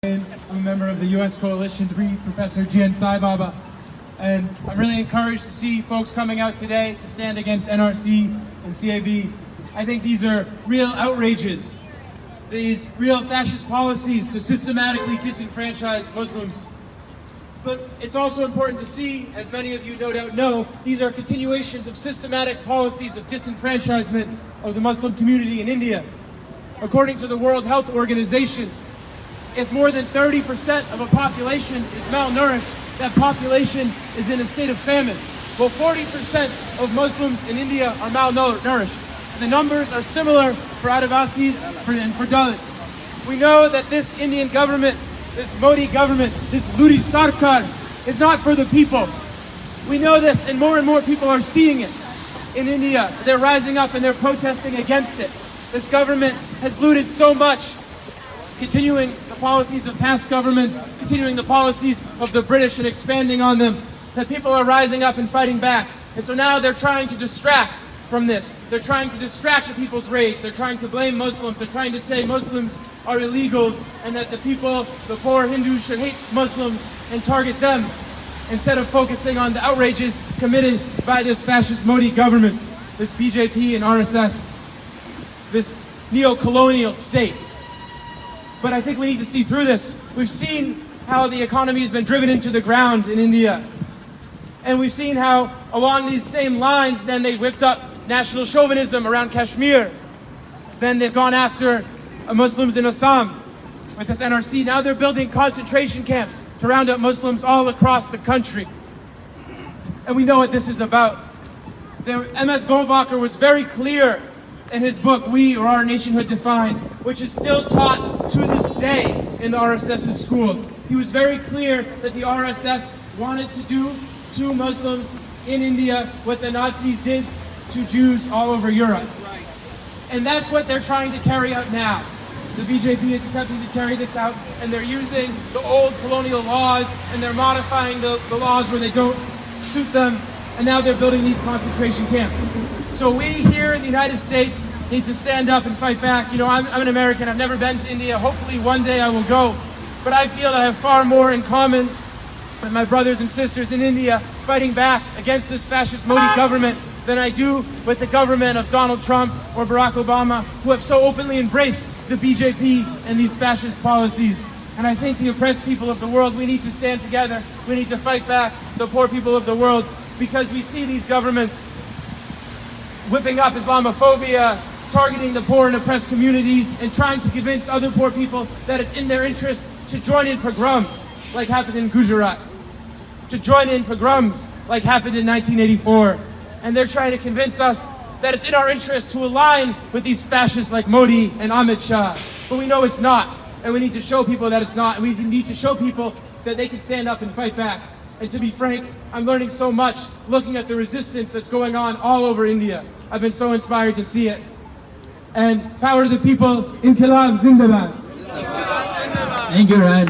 I'm a member of the U.S. Coalition to Free Professor Jian Sai Baba, and I'm really encouraged to see folks coming out today to stand against NRC and CAA. I think these are real outrages, these real fascist policies to systematically disenfranchise Muslims. But it's also important to see, as many of you no doubt know, these are continuations of systematic policies of disenfranchisement of the Muslim community in India. According to the World Health Organization, if more than 30% of a population is malnourished, that population is in a state of famine. Well, 40% of Muslims in India are malnourished. And the numbers are similar for Adivasis and for Dalits. We know that this Indian government, this Modi government, this Ludi Sarkar is not for the people. We know this, and more people are seeing it in India. They're rising up and they're protesting against it. This government has looted so much, continuing the policies of past governments, continuing the policies of the British and expanding on them, that people are rising up and fighting back. And so now they're trying to distract from this. They're trying to distract the people's rage. They're trying to blame Muslims. They're trying to say Muslims are illegals and that the people, the poor Hindus, should hate Muslims and target them instead of focusing on the outrages committed by this fascist Modi government, this BJP and RSS, this neo-colonial state. But I think we need to see through this. We've seen how the economy has been driven into the ground in India. And we've seen how along these same lines, then they whipped up national chauvinism around Kashmir. Then they've gone after Muslims in Assam with this NRC. Now they're building concentration camps to round up Muslims all across the country. And we know what this is about. M.S. Goldwacher was very clear in his book, We or Our Nationhood Defined, which is still taught to this day in the RSS's schools. He was very clear that the RSS wanted to do to Muslims in India what the Nazis did to Jews all over Europe. That's right. And that's what they're trying to carry out now. The BJP is attempting to carry this out, and they're using the old colonial laws, and they're modifying the laws where they don't suit them, and now they're building these concentration camps. So we here in the United States need to stand up and fight back. You know, I'm an American. I've never been to India. Hopefully one day I will go. But I feel that I have far more in common with my brothers and sisters in India fighting back against this fascist Modi government than I do with the government of Donald Trump or Barack Obama, who have so openly embraced the BJP and these fascist policies. And I think the oppressed people of the world, we need to stand together. We need to fight back the poor people of the world, because we see these governments whipping up Islamophobia, targeting the poor and oppressed communities, and trying to convince other poor people that it's in their interest to join in pogroms like happened in Gujarat, to join in pogroms like happened in 1984. And they're trying to convince us that it's in our interest to align with these fascists like Modi and Amit Shah. But we know it's not, and we need to show people that it's not, and we need to show people that they can stand up and fight back. And to be frank, I'm learning so much looking at the resistance that's going on all over India. I've been so inspired to see it. And power to the people, Inqilab Zindabad. Thank you, Ryan.